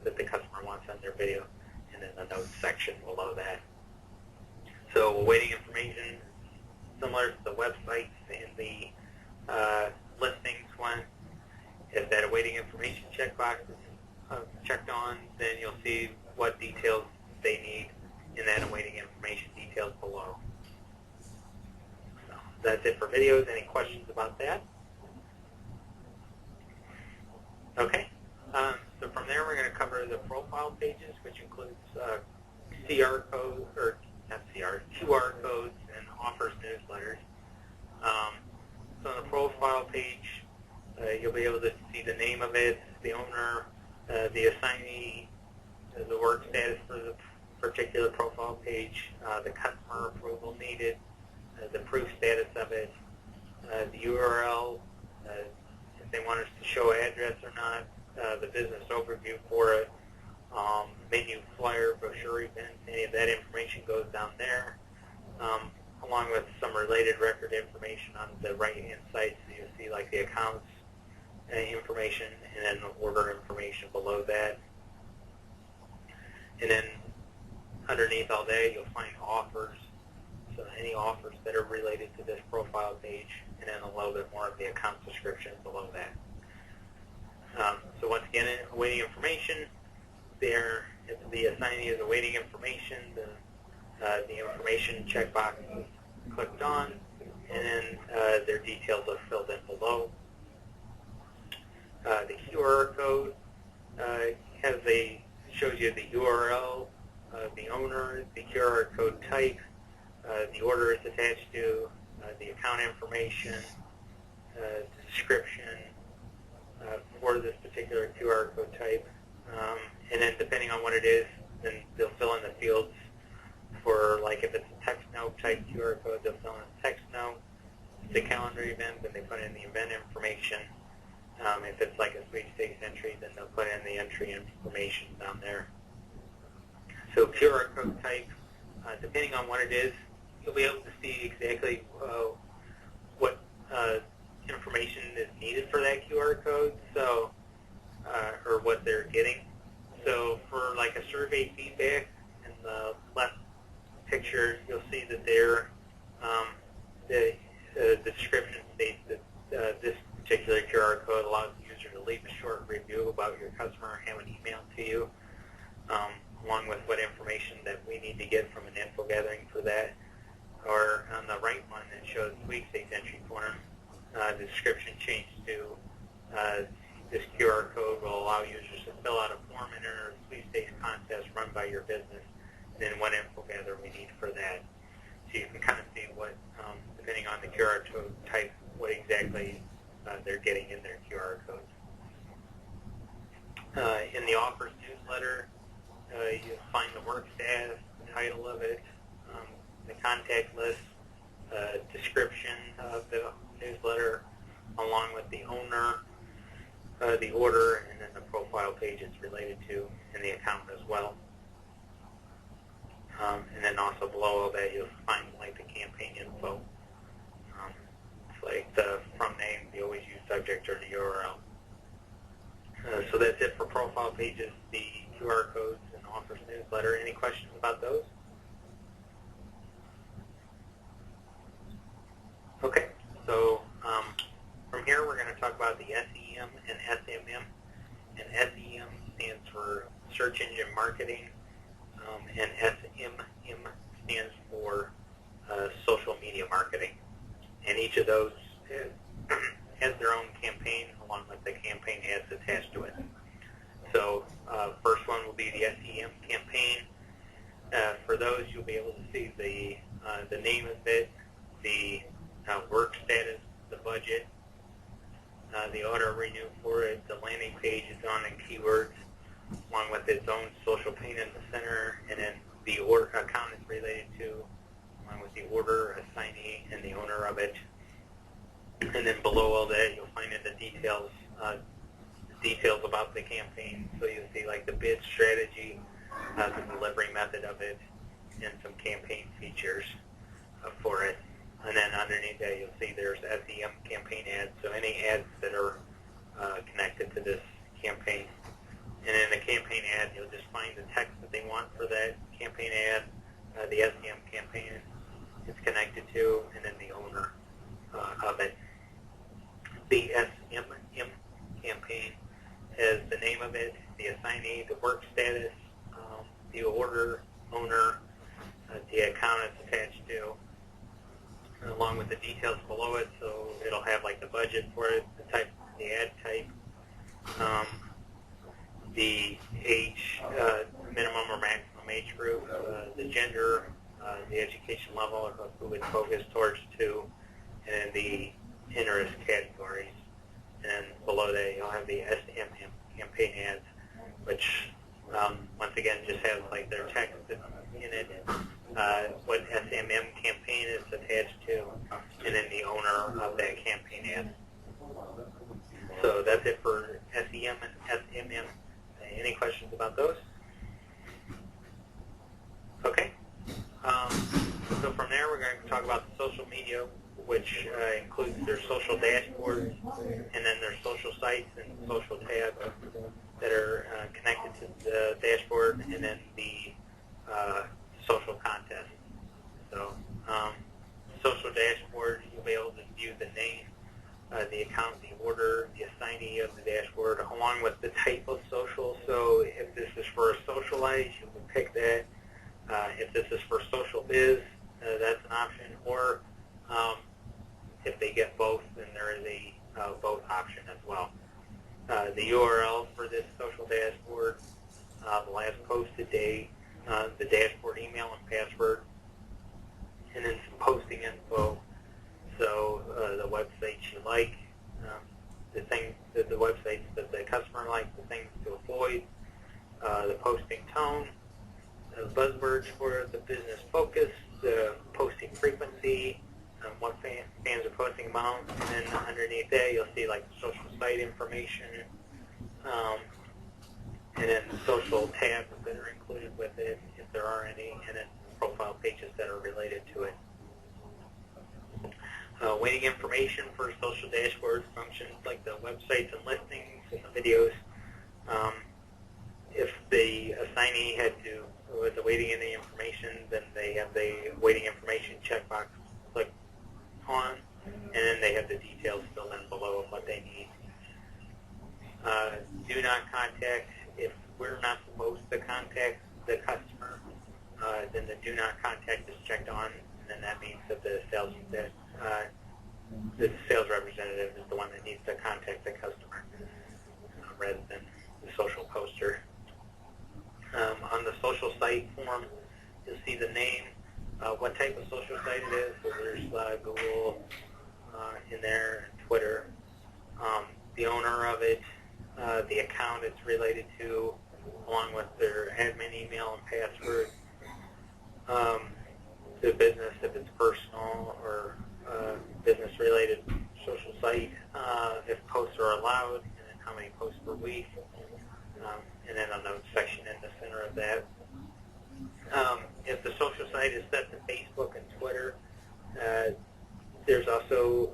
Speaker 1: that the customer wants on their video, and then the notes section below that. So awaiting information, similar to the websites in the listings one. If that awaiting information checkbox is checked on, then you'll see what details they need in that awaiting information details below. So that's it for videos. Any questions about that? Okay. So from there, we're going to cover the profile pages, which includes QR codes, or not CR, QR codes and offers newsletters. So on the profile page, you'll be able to see the name of it, the owner, the assignee, the work status for the particular profile page, the customer approval needed, the proof status of it, the URL, if they want us to show address or not, the business overview for it, menu, flyer, brochure events, any of that information goes down there, along with some related record information on the right-hand side, so you'll see like the accounts information and then the order information below that. And then underneath all that, you'll find offers, so any offers that are related to this profile page, and then a little bit more of the account description below that. So once again, awaiting information, there, if the assignee is awaiting information, the information checkbox is clicked on, and then their details are filled in below. The QR code shows you the URL, the owner, the QR code type, the order it's attached to, the account information, the description for this particular QR code type, and then depending on what it is, then they'll fill in the fields for, like, if it's a text note type QR code, they'll fill in a text note. If it's a calendar event, then they put in the event information. If it's like a sweepstakes entry, then they'll put in the entry information down there. So QR code type, depending on what it is, you'll be able to see exactly what information is needed for that QR code, so or what they're getting. So for like a survey feedback, in the left picture, you'll see that there the description states that this particular QR code allows the user to leave a short review about your customer and have an email to you, along with what information that we need to get from an info gathering for that. Or on the right one, it shows sweepstakes entry form. The description changed to this QR code will allow users to fill out a form and enter a sweepstakes contest run by your business, and then what info gather we need for that. So you can kind of see what, depending on the QR code type, what exactly they're getting in their QR code. In the offers newsletter, you'll find the work status, the title of it, the contact list, description of the newsletter, along with the owner, the order, and then the profile page it's related to, and the account as well. And then also below all that, you'll find like the campaign info. It's like the from name, the always used subject, or the URL. So that's it for profile pages, the QR codes, and offers newsletter. Any questions about those? Okay, so from here we're going to talk about the SEM and SMM. And SEM stands for Search Engine Marketing, and SMM stands for Social Media Marketing. And each of those has their own campaign along with the campaign ads attached to it. So first one will be the SEM campaign. For those, you'll be able to see the name of it, the work status, the budget, the auto renew for it, the landing page is on in keywords, along with its own social pane in the center, and then the order account is related to, along with the order, assignee, and the owner of it. And then below all that, you'll find in the details about the campaign. So you'll see like the bid strategy, the delivery method of it, and some campaign features for it. And then underneath that, you'll see there's SEM campaign ads, so any ads that are connected to this campaign. And in the campaign ad, you'll just find the text that they want for that campaign ad, the SEM campaign it's connected to, and then the owner of it. The SMM campaign is the name of it, the assignee, the work status, the order, owner, the account it's attached to, along with the details below it. So it'll have like the budget for it, the type, the ad type, the age, minimum or maximum age group, the gender, the education level of who it's focused towards to, and the interest categories. And below that, you'll have the SMM campaign ads, which once again just has like their text in it, what SMM campaign is attached to, and then the owner of that campaign ad. So that's it for SEM and SMM. Any questions about those? Okay. So from there, we're going to talk about the social media, which includes their social dashboards, and then their social sites and social tabs that are connected to the dashboard, and then the social contest. So social dashboard, you'll be able to view the name, the account, the order, the assignee of the dashboard, along with the type of social. So if this is for a socialize, you can pick that. If this is for social biz, that's an option. Or if they get both, then there is a both option as well. The URL for this social dashboard, the last posted date, the dashboard email and password, and then some posting info. So the websites you like, the websites that the customer likes, the things to avoid, the posting tone, the buzzwords for the business focus, the posting frequency, what fans are posting about, and then underneath that you'll see like social site information, and then social tabs that are included with it, if there are any, and then profile pages that are related to it. Weighting information for social dashboard functions like the websites and listings and the videos. If the assignee had to, with the weighting in the information, then they have the weighting information checkbox clicked on, and then they have the details filled in below of what they need. Do not contact. If we're not supposed to contact the customer, then the do not contact is checked on, and then that means that the sales representative is the one that needs to contact the customer rather than the social poster. On the social site form, you'll see the name, what type of social site it is. So there's Google in there, and Twitter. The owner of it, the account it's related to, along with their admin email and password. The business, if it's personal or business-related social site, if posts are allowed, and then how many posts per week, and then a notes section in the center of that. If the social site is set to Facebook and Twitter, there's also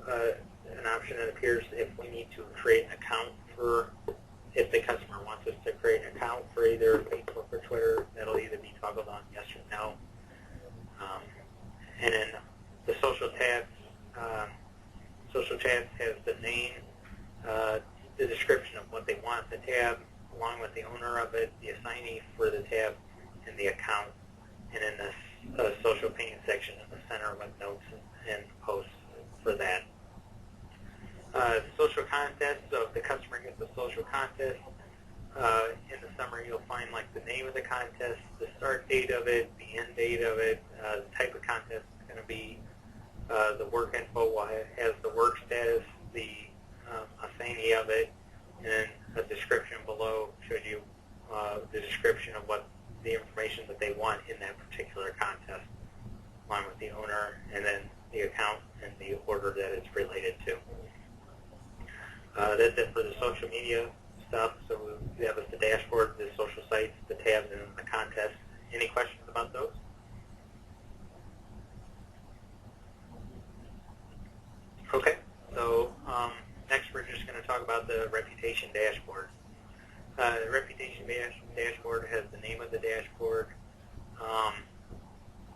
Speaker 1: an option that appears if we need to create an account for, if the customer wants us to create an account for either Facebook or Twitter, that'll either be toggled on yes or no. And then the social tabs has the name, the description of what they want the tab, along with the owner of it, the assignee for the tab, and the account, and then the social opinion section in the center with notes and posts for that. The social contest, so if the customer gets a social contest, in the summary you'll find like the name of the contest, the start date of it, the end date of it, the type of contest is going to be, the work info has the work status, the assignee of it, and then a description below shows you the description of what the information that they want in that particular contest, along with the owner, and then the account and the order that it's related to. That's it for the social media stuff. So we have the dashboard, the social sites, the tabs, and the contest. Any questions about those? Okay, so next we're just going to talk about the reputation dashboard. The reputation dashboard has the name of the dashboard,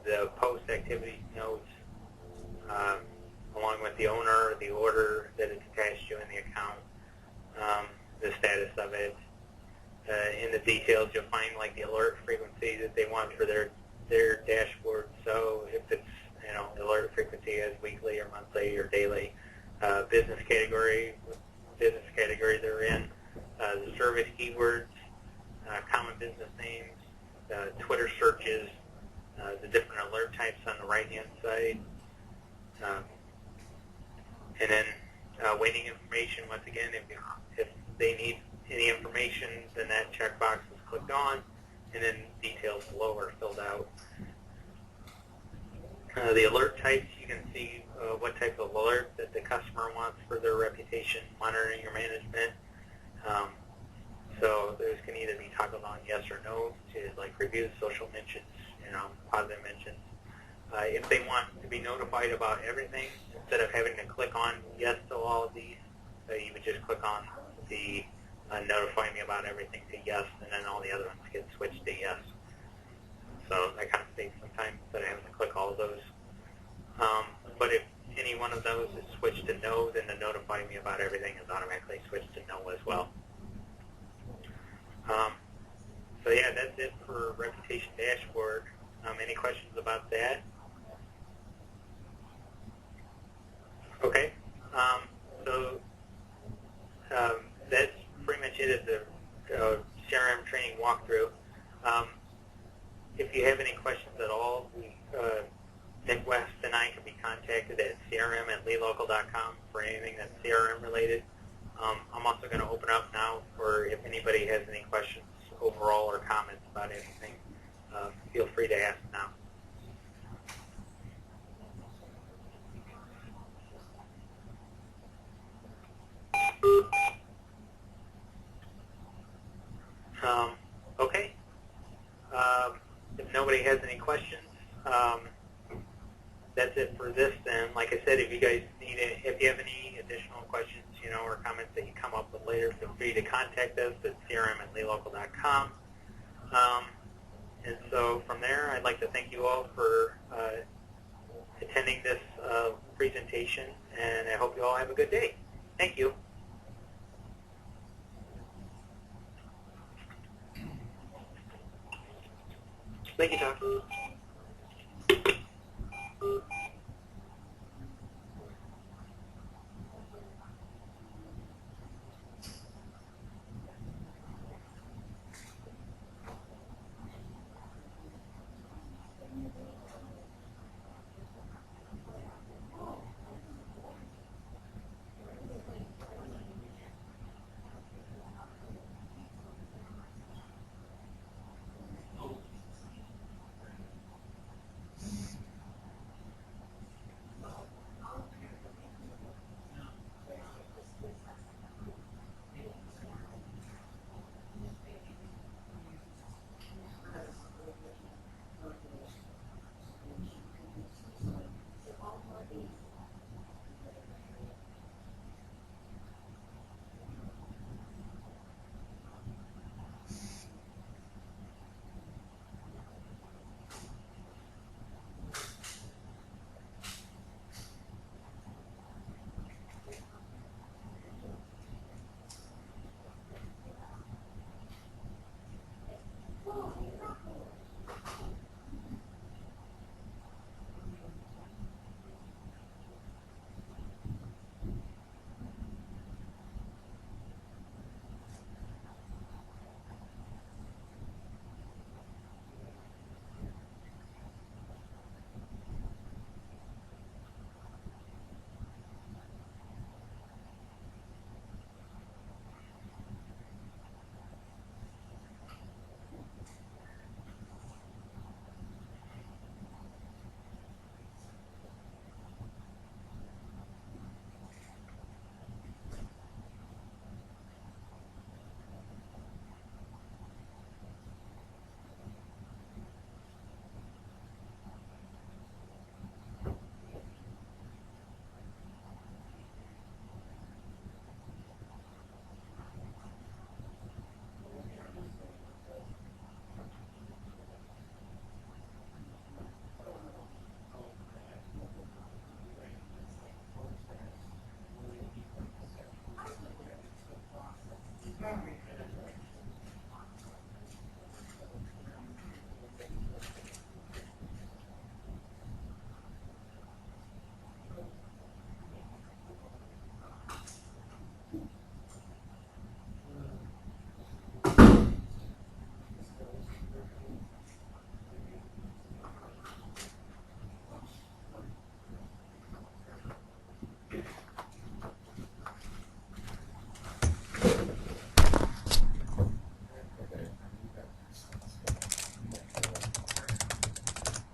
Speaker 1: the post activity notes, along with the owner, the order that it's attached to in the account, the status of it. In the details, you'll find like the alert frequency that they want for their dashboard. So if it's, alert frequency is weekly or monthly or daily, business category they're in, the service keywords, common business names, Twitter searches, the different alert types on the right-hand side, and then weighting information. Once again, if they need any information, then that checkbox is clicked on, and then details below are filled out. The alert types, you can see what type of alert that the customer wants for their reputation monitoring or management. So those can either be toggled on yes or no, to like reviews, social mentions, positive mentions. If they want to be notified about everything, instead of having to click on yes to all of these, you would just click on the notify me about everything to yes, and then all the other ones get switched to yes. So that kind of saves some time instead of having to click all of those. But if any one of those is switched to no, then the notify me about everything is automatically switched to no as well. So yeah, that's it for Reputation Dashboard. Any questions about that? Okay, leelocal.com for anything that's CRM related. I'm also going to open up now for if anybody has any questions overall or comments about anything. Feel free to ask now. Okay. If nobody has any questions, that's it for this then. Like I said, if you guys need it, if you have any additional questions, or comments that you come up with later, feel free to contact us at crm@leelocal.com. And so from there, I'd like to thank you all for attending this presentation, and I hope you all have a good day. Thank you. Thank you, Tom.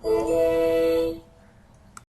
Speaker 3: Okay.